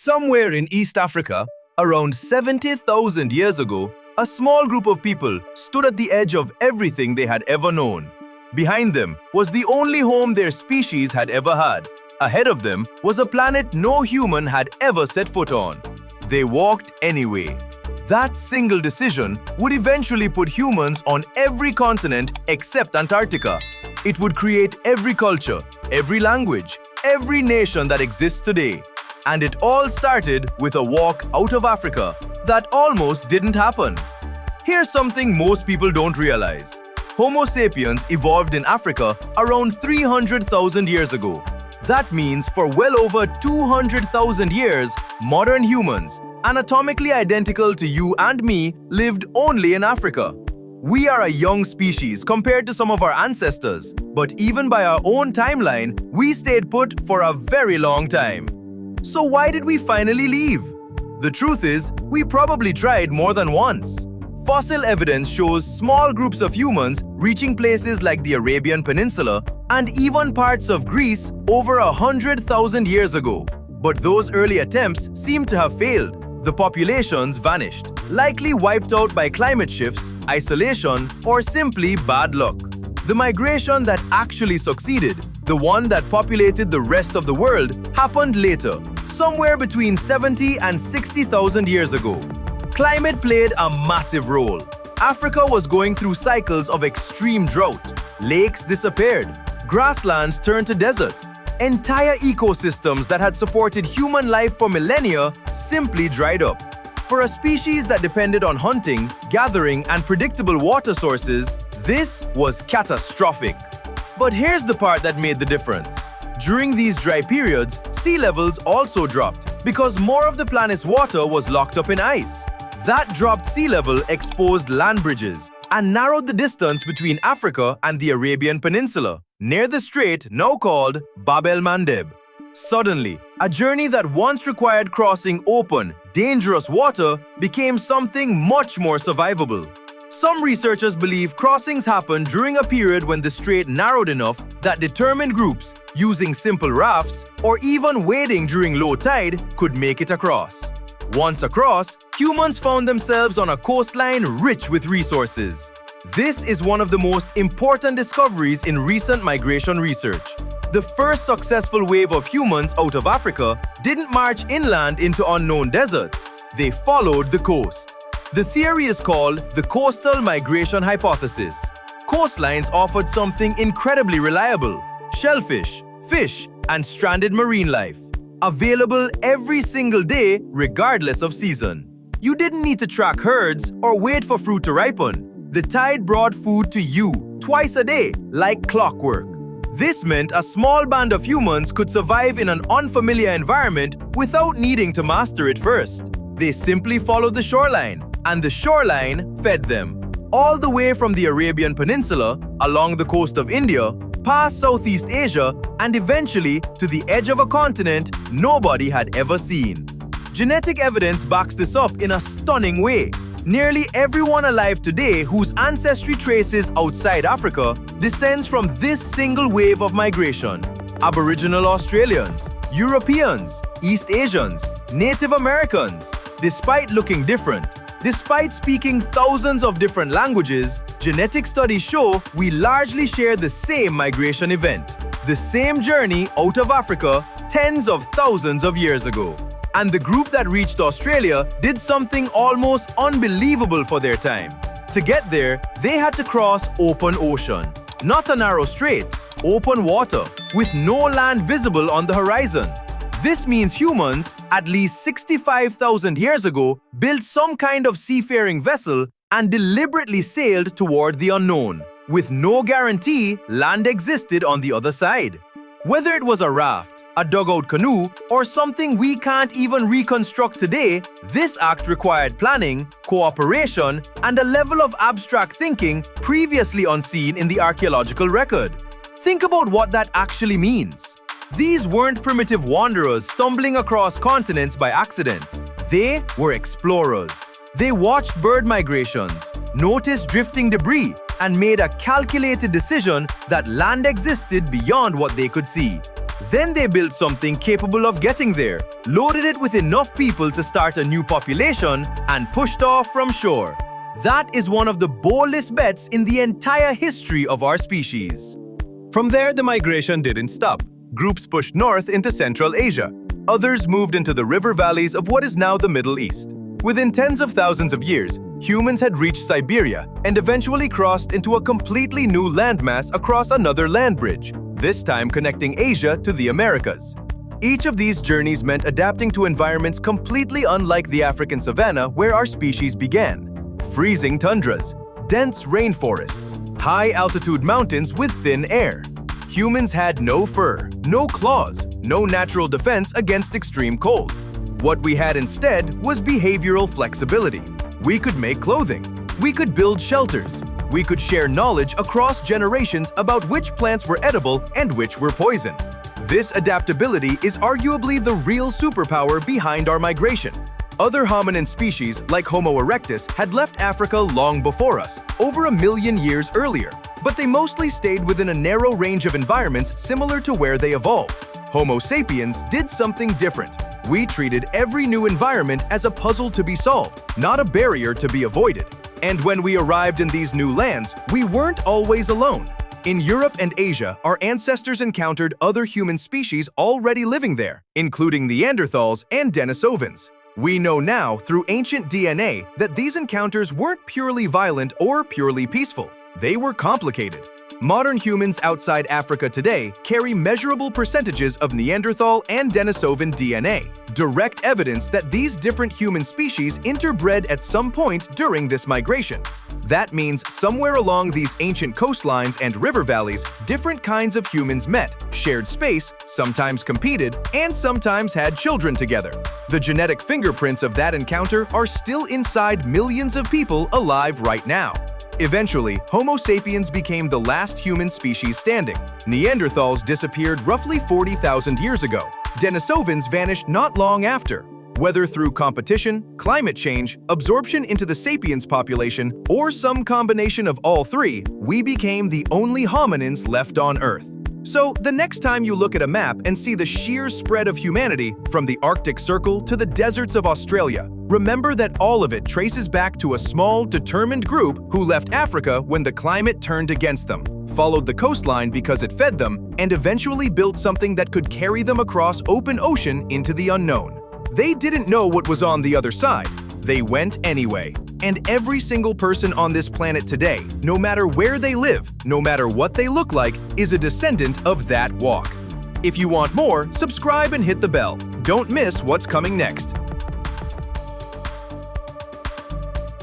Somewhere in East Africa, around 70,000 years ago, a small group of people stood at the edge of everything they had ever known. Behind them was the only home their species had ever had. Ahead of them was a planet no human had ever set foot on. They walked anyway. That single decision would eventually put humans on every continent except Antarctica. It would create every culture, every language, every nation that exists today. And it all started with a walk out of Africa that almost didn't happen. Here's something most people don't realize. Homo sapiens evolved in Africa around 300,000 years ago. That means for well over 200,000 years, modern humans, anatomically identical to you and me, lived only in Africa. We are a young species compared to some of our ancestors, but even by our own timeline, we stayed put for a very long time. So why did we finally leave? The truth is, we probably tried more than once. Fossil evidence shows small groups of humans reaching places like the Arabian Peninsula and even parts of Greece over 100,000 years ago. But those early attempts seem to have failed. The populations vanished, likely wiped out by climate shifts, isolation, or simply bad luck. The migration that actually succeeded, the one that populated the rest of the world, happened later, somewhere between 70 and 60,000 years ago. Climate played a massive role. Africa was going through cycles of extreme drought. Lakes disappeared. Grasslands turned to desert. Entire ecosystems that had supported human life for millennia simply dried up. For a species that depended on hunting, gathering, and predictable water sources, this was catastrophic. But here's the part that made the difference. During these dry periods, sea levels also dropped because more of the planet's water was locked up in ice. That dropped sea level exposed land bridges and narrowed the distance between Africa and the Arabian Peninsula, near the strait now called Bab el-Mandeb. Suddenly, a journey that once required crossing open, dangerous water became something much more survivable. Some researchers believe crossings happened during a period when the strait narrowed enough that determined groups, using simple rafts or even wading during low tide, could make it across. Once across, humans found themselves on a coastline rich with resources. This is one of the most important discoveries in recent migration research. The first successful wave of humans out of Africa didn't march inland into unknown deserts. They followed the coast. The theory is called the coastal migration hypothesis. Coastlines offered something incredibly reliable: shellfish, fish, and stranded marine life, available every single day regardless of season. You didn't need to track herds or wait for fruit to ripen. The tide brought food to you twice a day, like clockwork. This meant a small band of humans could survive in an unfamiliar environment without needing to master it first. They simply followed the shoreline, and the shoreline fed them. All the way from the Arabian Peninsula, along the coast of India, past Southeast Asia, and eventually to the edge of a continent nobody had ever seen. Genetic evidence backs this up in a stunning way. Nearly everyone alive today whose ancestry traces outside Africa descends from this single wave of migration. Aboriginal Australians, Europeans, East Asians, Native Americans. Despite looking different, despite speaking thousands of different languages, genetic studies show we largely share the same migration event, the same journey out of Africa tens of thousands of years ago. And the group that reached Australia did something almost unbelievable for their time. To get there, they had to cross open ocean. Not a narrow strait, open water, with no land visible on the horizon. This means humans, at least 65,000 years ago, built some kind of seafaring vessel and deliberately sailed toward the unknown, with no guarantee land existed on the other side. Whether it was a raft, a dugout canoe, or something we can't even reconstruct today, this act required planning, cooperation, and a level of abstract thinking previously unseen in the archaeological record. Think about what that actually means. These weren't primitive wanderers stumbling across continents by accident. They were explorers. They watched bird migrations, noticed drifting debris, and made a calculated decision that land existed beyond what they could see. Then they built something capable of getting there, loaded it with enough people to start a new population, and pushed off from shore. That is one of the boldest bets in the entire history of our species. From there, the migration didn't stop. Groups pushed north into Central Asia. Others moved into the river valleys of what is now the Middle East. Within tens of thousands of years, humans had reached Siberia and eventually crossed into a completely new landmass across another land bridge, this time connecting Asia to the Americas. Each of these journeys meant adapting to environments completely unlike the African savanna where our species began. Freezing tundras, dense rainforests, high-altitude mountains with thin air. Humans had no fur, no claws, no natural defense against extreme cold. What we had instead was behavioral flexibility. We could make clothing. We could build shelters. We could share knowledge across generations about which plants were edible and which were poison. This adaptability is arguably the real superpower behind our migration. Other hominin species, like Homo erectus, had left Africa long before us, over 1 million years earlier, but they mostly stayed within a narrow range of environments similar to where they evolved. Homo sapiens did something different. We treated every new environment as a puzzle to be solved, not a barrier to be avoided. And when we arrived in these new lands, we weren't always alone. In Europe and Asia, our ancestors encountered other human species already living there, including Neanderthals and Denisovans. We know now, through ancient DNA, that these encounters weren't purely violent or purely peaceful. They were complicated. Modern humans outside Africa today carry measurable percentages of Neanderthal and Denisovan DNA, direct evidence that these different human species interbred at some point during this migration. That means somewhere along these ancient coastlines and river valleys, different kinds of humans met, shared space, sometimes competed, and sometimes had children together. The genetic fingerprints of that encounter are still inside millions of people alive right now. Eventually, Homo sapiens became the last human species standing. Neanderthals disappeared roughly 40,000 years ago. Denisovans vanished not long after. Whether through competition, climate change, absorption into the sapiens population, or some combination of all three, we became the only hominins left on Earth. So, the next time you look at a map and see the sheer spread of humanity, from the Arctic Circle to the deserts of Australia, remember that all of it traces back to a small, determined group who left Africa when the climate turned against them, followed the coastline because it fed them, and eventually built something that could carry them across open ocean into the unknown. They didn't know what was on the other side. They went anyway. And every single person on this planet today, no matter where they live, no matter what they look like, is a descendant of that walk. If you want more, subscribe and hit the bell. Don't miss what's coming next.